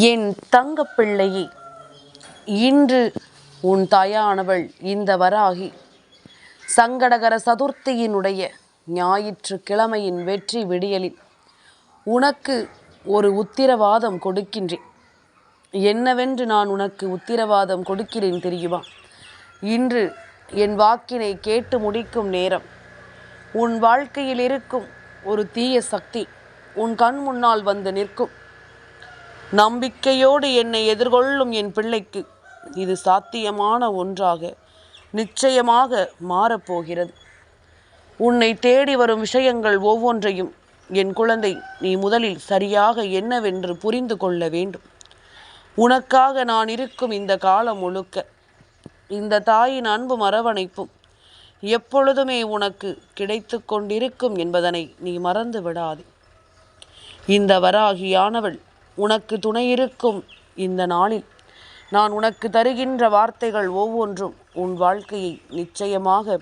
என் தங்கப்பிள்ளையே, இன்று உன் தாயானவள் இந்த வராகி சங்கடகர சதுர்த்தியினுடைய ஞாயிற்றுக்கிழமையின் வெற்றி விடியலில் உனக்கு ஒரு உத்திரவாதம் கொடுக்கின்றேன். என்னவென்று நான் உனக்கு உத்திரவாதம் கொடுக்கிறேன் தெரியுமா? இன்று என் வாக்கினை கேட்டு முடிக்கும் நேரம் உன் வாழ்க்கையில் இருக்கும் ஒரு தீய சக்தி உன் கண் முன்னால் வந்து நிற்கும். நம்பிக்கையோடு என்னை எதிர்கொள்ளும் என் பிள்ளைக்கு இது சாத்தியமான ஒன்றாக நிச்சயமாக மாறப்போகிறது. உன்னை தேடி வரும் விஷயங்கள் ஒவ்வொன்றையும் என் குழந்தை நீ முதலில் சரியாக என்னவென்று புரிந்து கொள்ள வேண்டும். உனக்காக நான் இருக்கும் இந்த காலம் முழுக்க இந்த தாயின் அன்பும் அரவணைப்பும் எப்பொழுதுமே உனக்கு கிடைத்து கொண்டிருக்கும் என்பதனை நீ மறந்து விடாதே. இந்த வராகியானவள் உனக்கு துணையிருக்கும் இந்த நாளில் நான் உனக்கு தருகின்ற வார்த்தைகள் ஒவ்வொன்றும் உன் வாழ்க்கையை நிச்சயமாக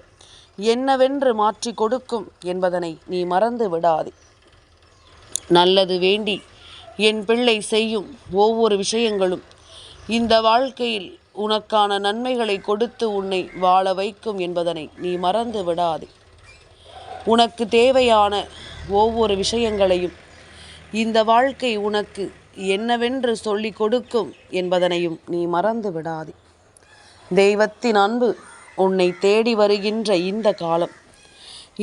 என்னவென்று மாற்றி கொடுக்கும் என்பதனை நீ மறந்து விடாதே. நல்லது வேண்டி என் பிள்ளை செய்யும் ஒவ்வொரு விஷயங்களும் இந்த வாழ்க்கையில் உனக்கான நன்மைகளை கொடுத்து உன்னை வாழ வைக்கும் என்பதனை நீ மறந்து விடாதே. உனக்கு தேவையான ஒவ்வொரு விஷயங்களையும் இந்த வாழ்க்கை உனக்கு என்னவென்று சொல்லிக் கொடுக்கும் என்பதனையும் நீ மறந்து விடாதே. தெய்வத்தின் அன்பு உன்னை தேடி வருகின்ற இந்த காலம்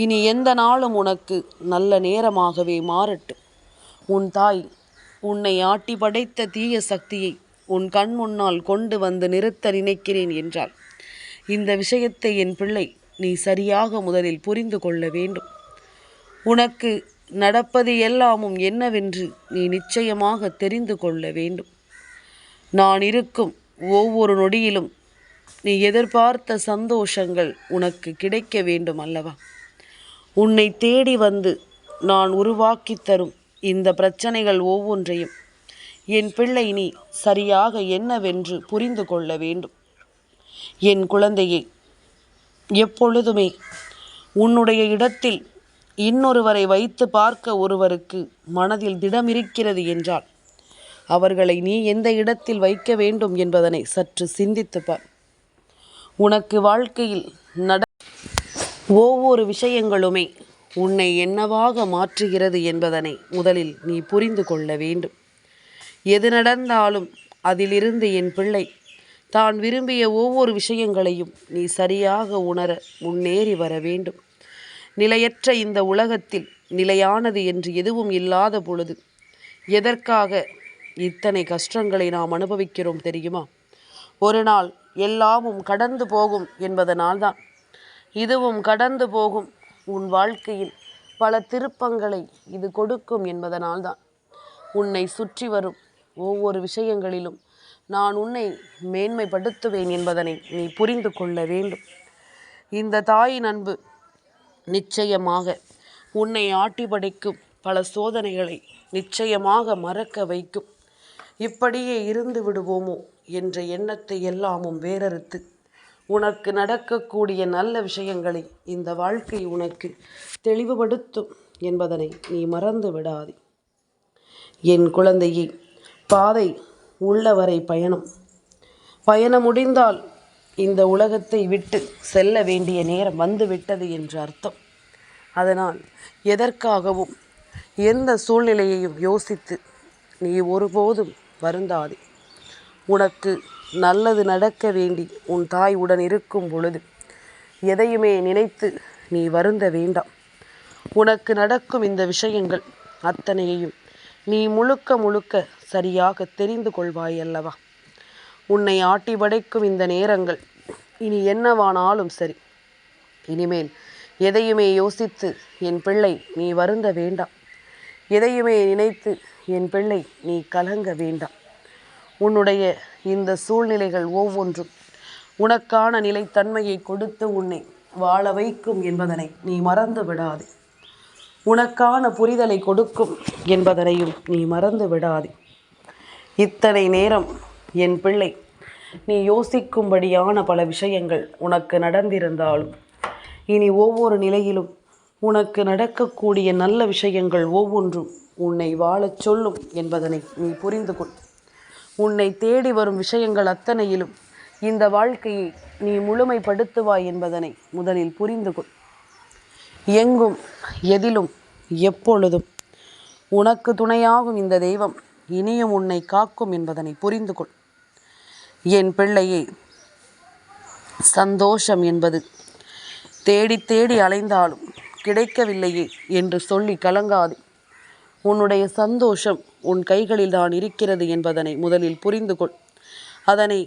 இனி எந்த நாளும் உனக்கு நல்ல நேரமாகவே மாறட்டும். உன் தாய் உன்னை ஆட்டி படைத்த தீய சக்தியை உன் கண் முன்னால் கொண்டு வந்து நிறுத்த நினைக்கிறேன் என்றால் இந்த விஷயத்தை என் பிள்ளை நீ சரியாக முதலில் புரிந்து கொள்ள வேண்டும். உனக்கு நடப்பது எல்லாமும் என்னவென்று நீ நிச்சயமாக தெரிந்து கொள்ள வேண்டும். நான் இருக்கும் ஒவ்வொரு நொடியிலும் நீ எதிர்பார்த்த சந்தோஷங்கள் உனக்கு கிடைக்க வேண்டும் அல்லவா? உன்னை தேடி வந்து நான் உருவாக்கி தரும் இந்த பிரச்சனைகள் ஒவ்வொன்றையும் என் பிள்ளை நீ சரியாக என்னவென்று புரிந்து கொள்ள வேண்டும். என் குழந்தையை, எப்பொழுதுமே உன்னுடைய இடத்தில் இன்னொருவரை வைத்து பார்க்க ஒருவருக்கு மனதில் திடமிருக்கிறது என்றால் அவர்களை நீ எந்த இடத்தில் வைக்க வேண்டும் என்பதனை சற்று சிந்தித்து பார். உனக்கு வாழ்க்கையில் ஒவ்வொரு விஷயங்களுமே உன்னை என்னவாக மாற்றுகிறது என்பதனை முதலில் நீ புரிந்து கொள்ள வேண்டும். எது நடந்தாலும் அதிலிருந்து என் பிள்ளை தான் விரும்பிய ஒவ்வொரு விஷயங்களையும் நீ சரியாக உணர முன்னேறி வர வேண்டும். நிலையற்ற இந்த உலகத்தில் நிலையானது என்று எதுவும் இல்லாத பொழுது எதற்காக இத்தனை கஷ்டங்களை நாம் அனுபவிக்கிறோம் தெரியுமா? ஒரு நாள் எல்லாமும் கடந்து போகும் என்பதனால்தான். இதுவும் கடந்து போகும். உன் வாழ்க்கையில் பல திருப்பங்களை இது கொடுக்கும் என்பதனால்தான். உன்னை சுற்றி வரும் ஒவ்வொரு விஷயங்களிலும் நான் உன்னை மேன்மைப்படுத்துவேன் என்பதனை நீ புரிந்து கொள்ள வேண்டும். இந்த தாயின் அன்பு நிச்சயமாக உன்னை ஆட்டி படைக்கும் பல சோதனைகளை நிச்சயமாக மறக்க வைக்கும். இப்படியே இருந்து விடுவோமோ என்ற எண்ணத்தை எல்லாமும் வேறறுத்து உனக்கு நடக்கக்கூடிய நல்ல விஷயங்களை இந்த வாழ்க்கை உனக்கு தெளிவுபடுத்தும் என்பதனை நீ மறந்து விடாதே. என் குழந்தையே, பாதை உள்ளவரை பயணம் முடிந்தால் இந்த உலகத்தை விட்டு செல்ல வேண்டிய நேரம் வந்துவிட்டது என்று அர்த்தம். அதனால் எதற்காகவும் எந்த சூழ்நிலையையும் யோசித்து நீ ஒருபோதும் வருந்தாதே. உனக்கு நல்லது நடக்க வேண்டி உன் தாய் உடன் இருக்கும் பொழுது எதையுமே நினைத்து நீ வருந்த வேண்டாம். உனக்கு நடக்கும் இந்த விஷயங்கள் அத்தனையையும் நீ முழுக்க சரியாக தெரிந்து கொள்வாய் அல்லவா? உன்னை ஆட்டி படைக்கும் இந்த நேரங்கள் இனி என்னவானாலும் சரி, இனிமேல் எதையுமே யோசித்து என் பிள்ளை நீ வருந்த வேண்டாம். எதையுமே நினைத்து என் பிள்ளை நீ கலங்க வேண்டாம். உன்னுடைய இந்த சூழ்நிலைகள் ஒவ்வொன்றும் உனக்கான நிலைத்தன்மையை கொடுத்து உன்னை வாழ வைக்கும் என்பதனை நீ மறந்து விடாதே. உனக்கான புரிதலை கொடுக்கும் என்பதனையும் நீ மறந்து விடாதே. இத்தனை நேரம் என் பிள்ளை நீ யோசிக்கும்படியான பல விஷயங்கள் உனக்கு நடந்திருந்தாலும் இனி ஒவ்வொரு நிலையிலும் உனக்கு நடக்கக்கூடிய நல்ல விஷயங்கள் ஒவ்வொன்றும் உன்னை வாழச் சொல்லும் என்பதனை நீ புரிந்து கொள். உன்னை தேடி வரும் விஷயங்கள் அத்தனையிலும் இந்த வாழ்க்கையை நீ முழுமைப்படுத்துவாய் என்பதனை முதலில் புரிந்து கொள். எங்கும் எதிலும் எப்பொழுதும் உனக்கு துணையாகும் இந்த தெய்வம் இனியும் உன்னை காக்கும் என்பதனை புரிந்து கொள். என் பிள்ளையே, சந்தோஷம் என்பது தேடி தேடி அலைந்தாலும் கிடைக்கவில்லையே என்று சொல்லி கலங்காது. உன்னுடைய சந்தோஷம் உன் கைகளில் தான் இருக்கிறது என்பதனை முதலில் புரிந்து கொள். அதனை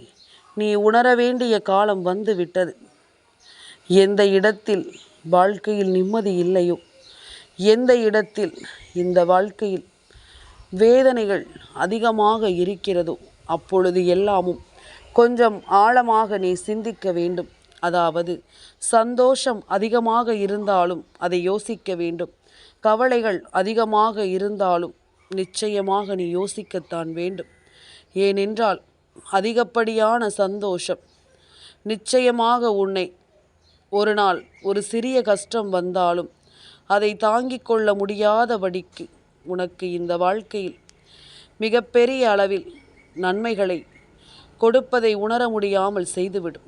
நீ உணர வேண்டிய காலம் வந்து விட்டது. எந்த இடத்தில் வாழ்க்கையில் நிம்மதி இல்லையோ, எந்த இடத்தில் இந்த வாழ்க்கையில் வேதனைகள் அதிகமாக இருக்கிறதோ, அப்பொழுது எல்லாமும் கொஞ்சம் ஆழமாக நீ சிந்திக்க வேண்டும். அதாவது சந்தோஷம் அதிகமாக இருந்தாலும் அதை யோசிக்க வேண்டும். கவலைகள் அதிகமாக இருந்தாலும் நிச்சயமாக நீ யோசிக்கத்தான் வேண்டும். ஏனென்றால் அதிகப்படியான சந்தோஷம் நிச்சயமாக உன்னை ஒரு நாள் ஒரு சிறிய கஷ்டம் வந்தாலும் அதை தாங்கிக் கொள்ள முடியாதபடிக்கு உனக்கு இந்த வாழ்க்கையில் மிகப்பெரிய அளவில் நன்மைகளை கொடுப்பதை உணர முடியாமல் செய்துவிடும்.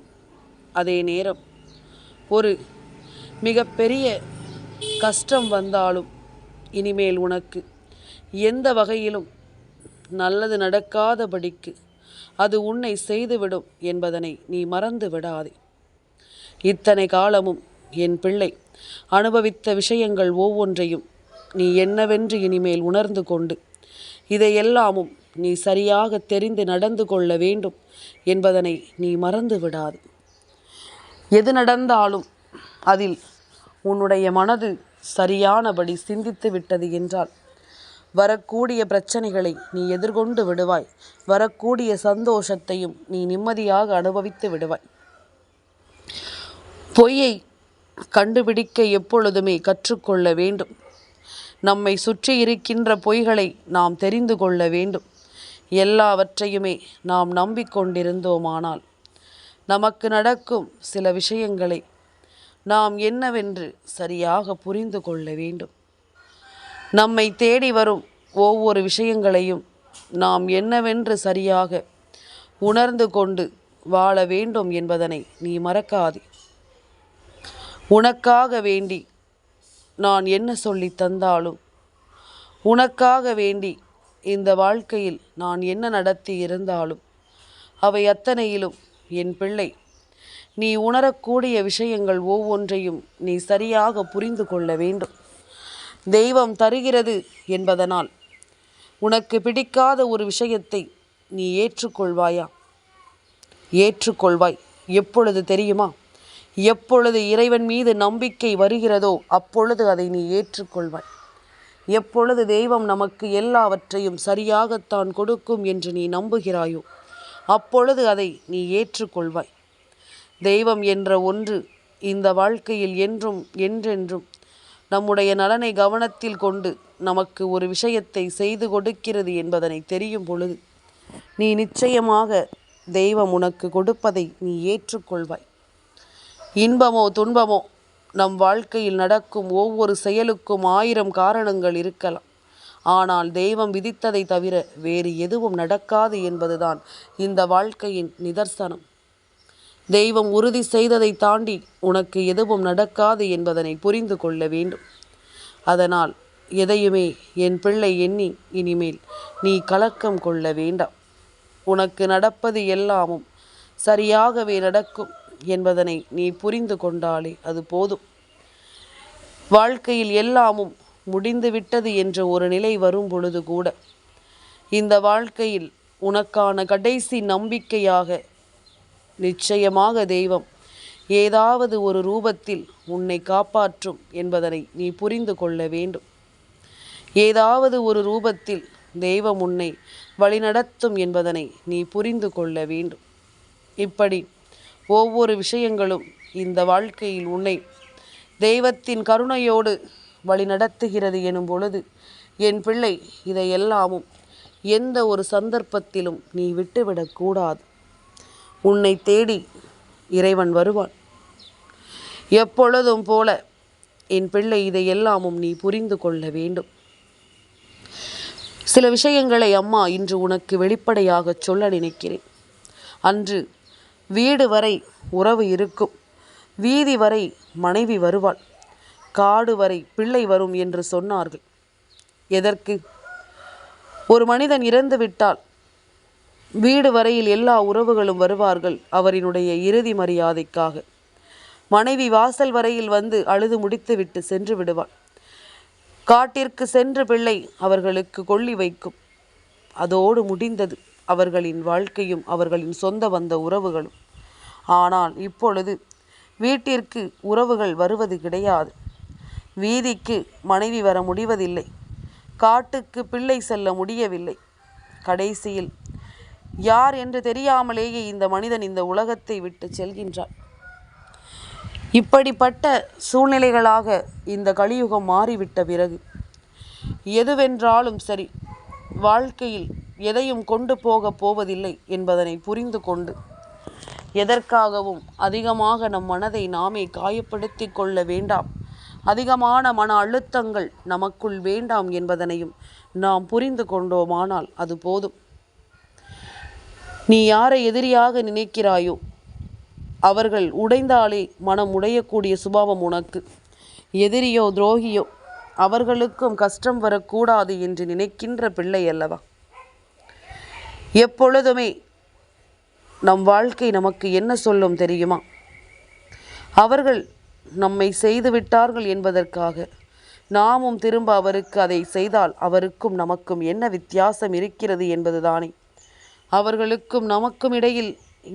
அதே நேரம் ஒரு மிகப்பெரிய கஷ்டம் வந்தாலும் இனிமேல் உனக்கு எந்த வகையிலும் நல்லது நடக்காதபடிக்கு அது உன்னை செய்துவிடும் என்பதனை நீ மறந்து விடாதே. இத்தனை காலமும் என் பிள்ளை அனுபவித்த விஷயங்கள் ஒவ்வொன்றையும் நீ என்னவென்று இனிமேல் உணர்ந்து கொண்டு இதையெல்லாமும் நீ சரியாக தெரிந்து நடந்து கொள்ள வேண்டும் என்பதனை நீ மறந்து விடாது. எது நடந்தாலும் அதில் உன்னுடைய மனது சரியானபடி சிந்தித்து விட்டது என்றால் வரக்கூடிய பிரச்சனைகளை நீ எதிர்கொண்டு விடுவாய். வரக்கூடிய சந்தோஷத்தையும் நீ நிம்மதியாக அனுபவித்து விடுவாய். பொய்யை கண்டுபிடிக்க எப்பொழுதுமே கற்றுக்கொள்ள வேண்டும். நம்மை சுற்றி இருக்கின்ற பொய்களை நாம் தெரிந்து கொள்ள வேண்டும். எல்லாவற்றையுமே நாம் நம்பிக்கொண்டிருந்தோமானால் நமக்கு நடக்கும் சில விஷயங்களை நாம் என்னவென்று சரியாக புரிந்து கொள்ள வேண்டும். நம்மை தேடி வரும் ஒவ்வொரு விஷயங்களையும் நாம் என்னவென்று சரியாக உணர்ந்து கொண்டு வாழ வேண்டும் என்பதனை நீ மறக்காதே. உனக்காக வேண்டி நான் என்ன சொல்லி தந்தாலும், உனக்காக வேண்டி இந்த வாழ்க்கையில் நான் என்ன நடத்தி இருந்தாலும் அவை அத்தனையிலும் என் பிள்ளை நீ உணரக்கூடிய விஷயங்கள் ஒவ்வொன்றையும் நீ சரியாக புரிந்து கொள்ள வேண்டும். தெய்வம் தருகிறது என்பதனால் உனக்கு பிடிக்காத ஒரு விஷயத்தை நீ ஏற்றுக்கொள்வாயா? ஏற்றுக்கொள்வாய். எப்பொழுது தெரியுமா? எப்பொழுது இறைவன் மீது நம்பிக்கை வருகிறதோ அப்பொழுது அதை நீ ஏற்றுக்கொள்வாய். எப்பொழுது தெய்வம் நமக்கு எல்லாவற்றையும் சரியாகத்தான் கொடுக்கும் என்று நீ நம்புகிறாயோ அப்பொழுது அதை நீ ஏற்றுக்கொள்வாய். தெய்வம் என்ற ஒன்று இந்த வாழ்க்கையில் என்றும் என்றென்றும் நம்முடைய நலனை கவனத்தில் கொண்டு நமக்கு ஒரு விஷயத்தை செய்து கொடுக்கிறது என்பதனை தெரியும் பொழுது நீ நிச்சயமாக தெய்வம் உனக்கு கொடுப்பதை நீ ஏற்றுக்கொள்வாய். இன்பமோ துன்பமோ நம் வாழ்க்கையில் நடக்கும் ஒவ்வொரு செயலுக்கும் 1000 காரணங்கள் இருக்கலாம். ஆனால் தெய்வம் விதித்ததை தவிர வேறு எதுவும் நடக்காது என்பதுதான் இந்த வாழ்க்கையின் நிதர்சனம். தெய்வம் உறுதி செய்ததை தாண்டி உனக்கு எதுவும் நடக்காது என்பதனை புரிந்து கொள்ள வேண்டும். அதனால் எதையுமே என் பிள்ளை எண்ணி இனிமேல் நீ கலக்கம் கொள்ள வேண்டாம். உனக்கு நடப்பது எல்லாமும் சரியாகவே நடக்கும் என்பதனை நீ புரிந்து கொண்டாலே அது போதும். வாழ்க்கையில் எல்லாமும் முடிந்துவிட்டது என்ற ஒரு நிலை வரும் பொழுது கூட இந்த வாழ்க்கையில் உனக்கான கடைசி நம்பிக்கையாக நிச்சயமாக தெய்வம் ஏதாவது ஒரு ரூபத்தில் உன்னை காப்பாற்றும் என்பதனை நீ புரிந்து கொள்ள வேண்டும். ஏதாவது ஒரு ரூபத்தில் தெய்வம் உன்னை வழிநடத்தும் என்பதனை நீ புரிந்து கொள்ள வேண்டும். இப்படி ஒவ்வொரு விஷயங்களும் இந்த வாழ்க்கையில் உன்னை தெய்வத்தின் கருணையோடு வழிநடத்துகிறது எனும் பொழுது என் பிள்ளை இதையெல்லாமும் எந்த ஒரு சந்தர்ப்பத்திலும் நீ விட்டுவிடக்கூடாது. உன்னை தேடி இறைவன் வருவான். எப்பொழுதும் போல என் பிள்ளை இதையெல்லாமும் நீ புரிந்து கொள்ள வேண்டும். சில விஷயங்களை அம்மா இன்று உனக்கு வெளிப்படையாக சொல்ல நினைக்கிறேன். அன்று வீடு வரை உறவு இருக்கும், வீதி வரை மனைவி வருவாள், காடு வரை பிள்ளை வரும் என்று சொன்னார்கள். எதற்கு? ஒரு மனிதன் இறந்து விட்டால் வீடு வரையில் எல்லா உறவுகளும் வருவார்கள் அவரினுடைய இறுதி மரியாதைக்காக. மனைவி வாசல் வரையில் வந்து அழுது முடித்துவிட்டு சென்று விடுவாள். காட்டிற்கு சென்று பிள்ளை அவர்களுக்கு கொள்ளி வைக்கும். அதோடு முடிந்தது அவர்களின் வாழ்க்கையும் அவர்களின் சொந்த வந்த உறவுகளும். ஆனால் இப்பொழுது வீட்டிற்கு உறவுகள் வருவது கிடையாது. வீதிக்கு மனைவி வர முடிவதில்லை, காட்டுக்கு பிள்ளை செல்ல முடியவில்லை. கடைசியில் யார் என்று தெரியாமலேயே இந்த மனிதன் இந்த உலகத்தை விட்டு செல்கின்றான். இப்படிப்பட்ட சூழ்நிலைகளாக இந்த கலியுகம் மாறிவிட்ட பிறகு எதுவென்றாலும் சரி, வாழ்க்கையில் எதையும் கொண்டு போவதில்லை என்பதனை புரிந்து கொண்டு எதற்காகவும் அதிகமாக நம் மனதை நாமே காயப்படுத்தி கொள்ள வேண்டாம், அதிகமான மன அழுத்தங்கள் நமக்குள் வேண்டாம் என்பதனையும் நாம் புரிந்து கொண்டோமானால் அது போதும். நீ யாரை எதிரியாக நினைக்கிறாயோ அவர்கள் உடைந்தாலே மனம் உடையக்கூடிய சுபாவம் உனக்கு. எதிரியோ துரோகியோ அவர்களுக்கும் கஷ்டம் வரக்கூடாது என்று நினைக்கின்ற பிள்ளை அல்லவா? எப்பொழுதுமே நம் வாழ்க்கை நமக்கு என்ன சொல்லும் தெரியுமா? அவர்கள் நம்மை செய்து விட்டார்கள் என்பதற்காக நாமும் திரும்ப அவருக்கு அதை செய்தால் அவருக்கும் நமக்கும் என்ன வித்தியாசம் இருக்கிறது என்பதுதானே. அவர்களுக்கும் நமக்கும் இடையில்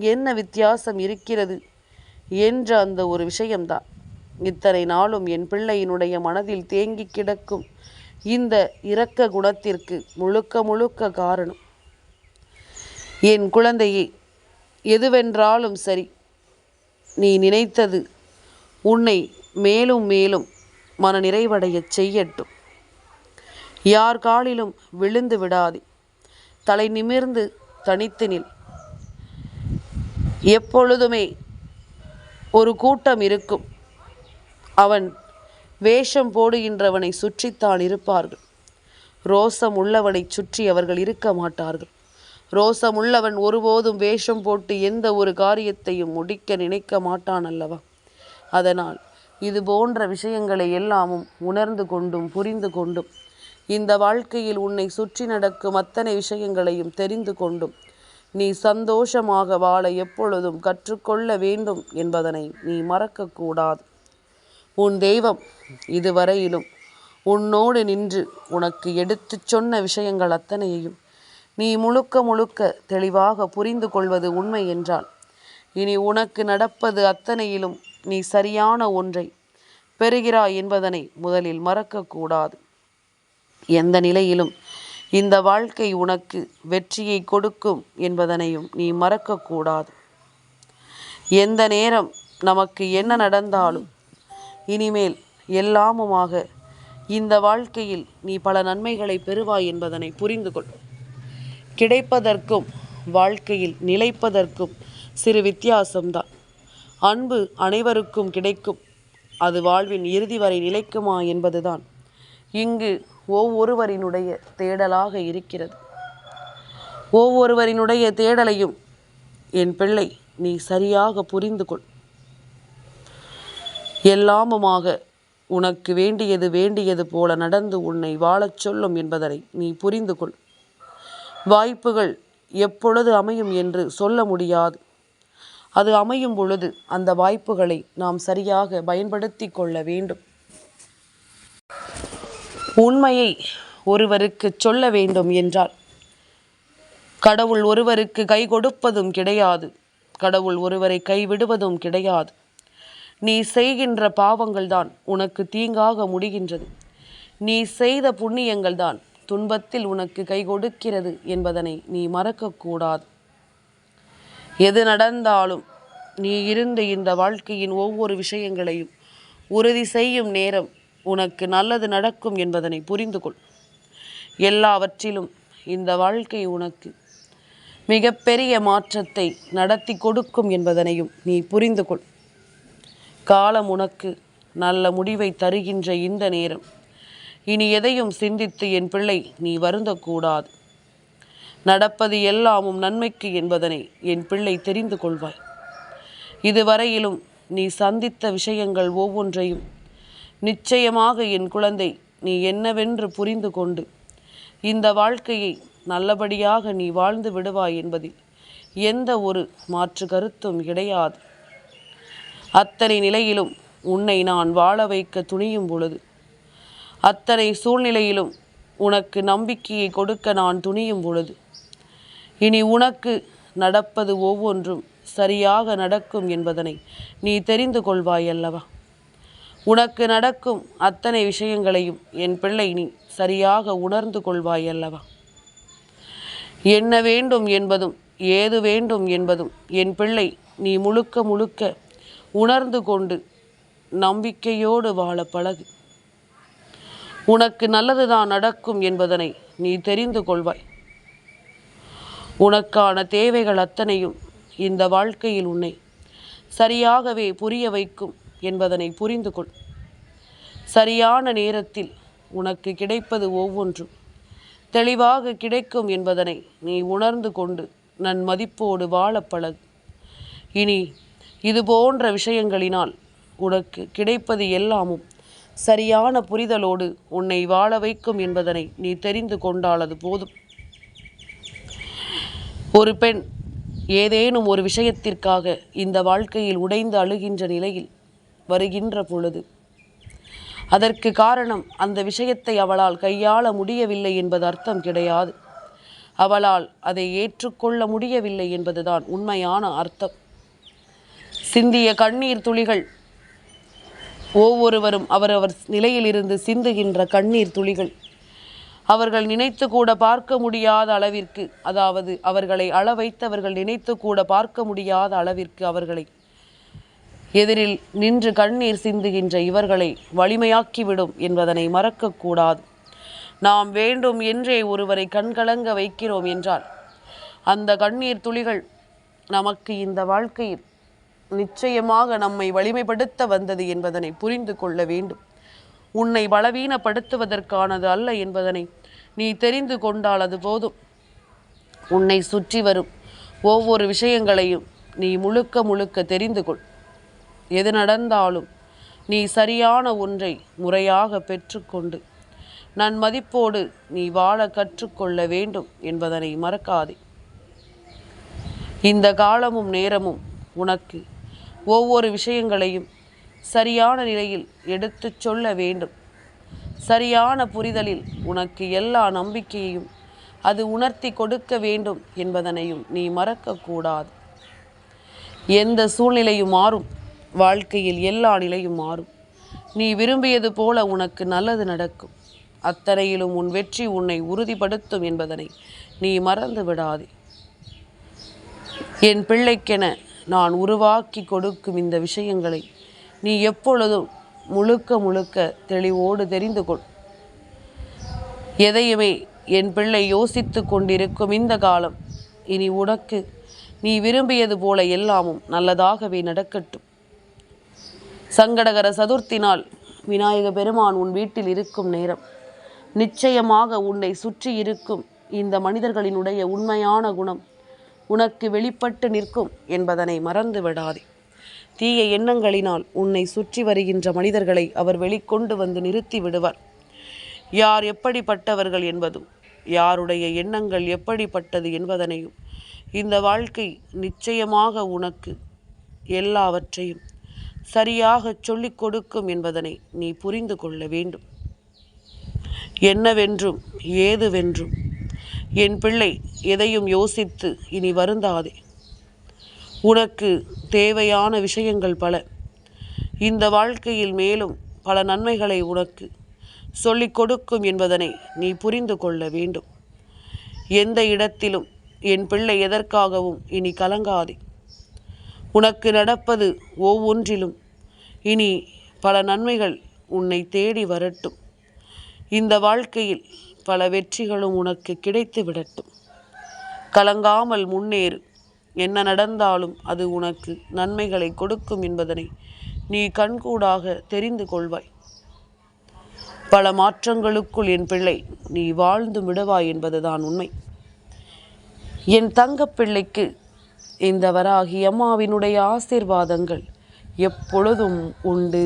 என்ன வித்தியாசம் இருக்கிறது என்ற அந்த ஒரு விஷயம்தான் இத்தனை நாளும் என் பிள்ளையினுடைய மனதில் தேங்கி கிடக்கும் இந்த இரக்க குணத்திற்கு முழுக்க காரணம். என் குழந்தையே, எதுவென்றாலும் சரி, நீ நினைத்தது உன்னை மேலும் மேலும் மன நிறைவடையச் செய்யட்டும். யார் காலிலும் விழுந்து விடாதே, தலை நிமிர்ந்து தனித்து நில். எப்பொழுதுமே ஒரு கூட்டம் இருக்கும், அவன் வேஷம் போடுகின்றவனை சுற்றித்தான் இருப்பார்கள். ரோசம் உள்ளவனை சுற்றி அவர்கள் இருக்க மாட்டார்கள். ரோசம் உள்ளவன் ஒருபோதும் வேஷம் போட்டு எந்த ஒரு காரியத்தையும் முடிக்க நினைக்க மாட்டான் அல்லவா? அதனால் இது போன்ற விஷயங்களை எல்லாமும் உணர்ந்து கொண்டும் புரிந்து கொண்டும் இந்த வாழ்க்கையில் உன்னை சுற்றி நடக்கும் அத்தனை விஷயங்களையும் தெரிந்து கொண்டும் நீ சந்தோஷமாக வாழ எப்பொழுதும் கற்றுக்கொள்ள வேண்டும் என்பதனை நீ மறக்கக்கூடாது. உன் தெய்வம் இதுவரையிலும் உன்னோடு நின்று உனக்கு எடுத்துச் சொன்ன விஷயங்கள் அத்தனையையும் நீ முழுக்க தெளிவாக புரிந்து கொள்வது உண்மை என்றால் இனி உனக்கு நடப்பது அத்தனையிலும் நீ சரியான ஒன்றை பெறுகிறாய் என்பதனை முதலில் மறக்கக்கூடாது. எந்த நிலையிலும் இந்த வாழ்க்கை உனக்கு வெற்றியை கொடுக்கும் என்பதனையும் நீ மறக்கக்கூடாது. எந்த நேரம் நமக்கு என்ன நடந்தாலும் இனிமேல் எல்லாமுமாக இந்த வாழ்க்கையில் நீ பல நன்மைகளை பெறுவாய் என்பதனை புரிந்து கொள். கிடைப்பதற்கும் வாழ்க்கையில் நிலைப்பதற்கும் சிறு வித்தியாசம்தான். அன்பு அனைவருக்கும் கிடைக்கும், அது வாழ்வின் இறுதி வரை நிலைக்குமா என்பதுதான் இங்கு ஒவ்வொருவரினுடைய தேடலாக இருக்கிறது. ஒவ்வொருவரினுடைய தேடலையும் என் பிள்ளை நீ சரியாக புரிந்து கொள். எல்லாமுமாக உனக்கு வேண்டியது போல நடந்து உன்னை வாழச் சொல்லும் என்பதனை நீ புரிந்து கொள். வாய்ப்புகள் எப்பொழுது அமையும் என்று சொல்ல முடியாது. அது அமையும் பொழுது அந்த வாய்ப்புகளை நாம் சரியாக பயன்படுத்தி கொள்ள வேண்டும். உண்மையை ஒருவருக்கு சொல்ல வேண்டும் என்றால் கடவுள் ஒருவருக்கு கை கொடுப்பதும் கிடையாது, கடவுள் ஒருவரை கைவிடுவதும் கிடையாது. நீ செய்கின்ற பாவங்கள் தான் உனக்கு தீங்காக முடிகின்றது. நீ செய்த புண்ணியங்கள் தான் துன்பத்தில் உனக்கு கை கொடுக்கிறது என்பதனை நீ மறக்கக்கூடாது. எது நடந்தாலும் நீ இருந்த இந்த வாழ்க்கையின் ஒவ்வொரு விஷயங்களையும் உறுதி செய்யும் நேரம் உனக்கு நல்லது நடக்கும் என்பதனை புரிந்து கொள். எல்லாவற்றிலும் இந்த வாழ்க்கை உனக்கு மிகப்பெரிய மாற்றத்தை நடத்தி கொடுக்கும் என்பதனையும் நீ புரிந்து கொள். காலம் உனக்கு நல்ல முடிவை தருகின்ற இந்த நேரம் இனி எதையும் சிந்தித்து என் பிள்ளை நீ வருந்தக்கூடாது. நடப்பது எல்லாமும் நன்மைக்கு என்பதனை என் பிள்ளை தெரிந்து கொள்வாய். இதுவரையிலும் நீ சந்தித்த விஷயங்கள் ஒவ்வொன்றையும் நிச்சயமாக என் குழந்தை நீ என்னவென்று புரிந்து கொண்டு இந்த வாழ்க்கையை நல்லபடியாக நீ வாழ்ந்து விடுவாய் என்பதில் எந்த ஒரு மாற்று கருத்தும் கிடையாது. அத்தனை நிலையிலும் உன்னை நான் வாழ வைக்க துணியும் பொழுது, அத்தனை சூழ்நிலையிலும் உனக்கு நம்பிக்கையை கொடுக்க நான் துணியும் பொழுது, இனி உனக்கு நடப்பது ஒவ்வொன்றும் சரியாக நடக்கும் என்பதனை நீ தெரிந்து கொள்வாய் அல்லவா? உனக்கு நடக்கும் அத்தனை விஷயங்களையும் என் பிள்ளை நீ சரியாக உணர்ந்து கொள்வாய் அல்லவா? என்ன வேண்டும் என்பதும் ஏது வேண்டும் என்பதும் என் பிள்ளை நீ முழுக்க முழுக்க உணர்ந்து கொண்டு நம்பிக்கையோடு வாழ பழகு. உனக்கு நல்லதுதான் நடக்கும் என்பதனை நீ தெரிந்து கொள்வாய். உனக்கான தேவைகள் அத்தனையும் இந்த வாழ்க்கையில் உன்னை சரியாகவே புரிய வைக்கும் என்பதனை புரிந்து கொள். சரியான நேரத்தில் உனக்கு கிடைப்பது ஒவ்வொன்றும் தெளிவாக கிடைக்கும் என்பதனை நீ உணர்ந்து கொண்டு நன்மதிப்போடு வாழ பழகு. இனி இது போன்ற விஷயங்களினால் உனக்கு கிடைப்பது எல்லாமும் சரியான புரிதலோடு உன்னை வாழ வைக்கும் என்பதனை நீ தெரிந்து கொண்டால் அது போதும். ஒரு பெண் ஏதேனும் ஒரு விஷயத்திற்காக இந்த வாழ்க்கையில் உடைந்து அழுகின்ற நிலையில் வருகின்ற பொழுது அதற்கு காரணம் அந்த விஷயத்தை அவளால் கையாள முடியவில்லை என்பது அர்த்தம் கிடையாது. அவளால் அதை ஏற்றுக்கொள்ள முடியவில்லை என்பதுதான் உண்மையான அர்த்தம். சிந்திய கண்ணீர் துளிகள் ஒவ்வொருவரும் அவரவர் நிலையிலிருந்து சிந்துகின்ற கண்ணீர் துளிகள் அவர்கள் நினைத்து கூட பார்க்க முடியாத அளவிற்கு, அதாவது அவர்களை அழ வைத்தவர்கள் நினைத்து கூட பார்க்க முடியாத அளவிற்கு அவர்களை எதிரில் நின்று கண்ணீர் சிந்துகின்ற இவர்களை வலிமையாக்கிவிடும் என்பதனை மறக்கக்கூடாது. நாம் வேண்டும் என்றே ஒருவரை கண்கலங்க வைக்கிறோம் என்றால் அந்த கண்ணீர் துளிகள் நமக்கு இந்த வாழ்க்கையில் நிச்சயமாக நம்மை வலிமைப்படுத்த வந்தது என்பதனை புரிந்து கொள்ள வேண்டும். உன்னை பலவீனப்படுத்துவதற்கானது அல்ல என்பதனை நீ தெரிந்து கொண்டால் அது போதும். உன்னை சுற்றி வரும் ஒவ்வொரு விஷயங்களையும் நீ முழுக்க முழுக்க தெரிந்து கொள். எது நடந்தாலும் நீ சரியான ஒன்றை முறையாக பெற்றுக்கொண்டு நன்மதிப்போடு நீ வாழ கற்றுக்கொள்ள வேண்டும் என்பதனை மறக்காதே. இந்த காலமும் நேரமும் உனக்கு ஒவ்வொரு விஷயங்களையும் சரியான நிலையில் எடுத்துச் சொல்ல வேண்டும். சரியான புரிதலில் உனக்கு எல்லா நம்பிக்கையையும் அது உணர்த்தி கொடுக்க வேண்டும் என்பதனையும் நீ மறக்கக்கூடாது. எந்த சூழ்நிலையும் மாறும், வாழ்க்கையில் எல்லா நிலையும் மாறும். நீ விரும்பியது போல உனக்கு நல்லது நடக்கும். அத்தனையிலும் உன் வெற்றி உன்னை உறுதிப்படுத்தும் என்பதனை நீ மறந்து விடாதே. என் பிள்ளைக்கென நான் உருவாக்கி கொடுக்கும் இந்த விஷயங்களை நீ எப்பொழுதும் முழுக்க முழுக்க தெளிவோடு தெரிந்து கொள். எதையுமே என் பிள்ளை யோசித்து கொண்டிருக்கும் இந்த காலம் இனி உனக்கு நீ விரும்பியது போல எல்லாமும் நல்லதாகவே நடக்கட்டும். சங்கடகர சதுர்த்தி நாள் விநாயக பெருமான் உன் வீட்டில் இருக்கும் நேரம் நிச்சயமாக உன்னை சுற்றி இருக்கும் இந்த மனிதர்களினுடைய உண்மையான குணம் உனக்கு வெளிப்பட்டு நிற்கும் என்பதனை மறந்து விடாதே. தீய எண்ணங்களினால் உன்னை சுற்றி வருகின்ற மனிதர்களை அவர் வெளிக்கொண்டு வந்து நிறுத்தி விடுவார். யார் எப்படிப்பட்டவர்கள் என்பதும் யாருடைய எண்ணங்கள் எப்படிப்பட்டது என்பதனையும் இந்த வாழ்க்கை நிச்சயமாக உனக்கு எல்லாவற்றையும் சரியாக சொல்லிக் கொடுக்கும் என்பதனை நீ புரிந்து கொள்ள வேண்டும். என்னவென்றும் ஏதுவென்றும் என் பிள்ளை எதையும் யோசித்து இனி வருந்தாதே. உனக்கு தேவையான விஷயங்கள் பல. இந்த வாழ்க்கையில் மேலும் பல நன்மைகளை உனக்கு சொல்லிக் கொடுக்கும் என்பதனை நீ புரிந்து கொள்ள வேண்டும். எந்த இடத்திலும் என் பிள்ளை எதற்காகவும் இனி கலங்காதே. உனக்கு நடப்பது ஒவ்வொன்றிலும் இனி பல நன்மைகள் உன்னை தேடி வரட்டும். இந்த வாழ்க்கையில் பல வெற்றிகளும் உனக்கு கிடைத்து விடட்டும். கலங்காமல் முன்னேறு. என்ன நடந்தாலும் அது உனக்கு நன்மைகளை கொடுக்கும் என்பதனை நீ கண்கூடாக தெரிந்து கொள்வாய். பல மாற்றங்களுக்குள் என் பிள்ளை நீ வாழ்ந்து விடுவாய் என்பதுதான் உண்மை. என் தங்கப்பிள்ளைக்கு இந்த வராகி அம்மாவினுடைய ஆசீர்வாதங்கள் எப்பொழுதும் உண்டு.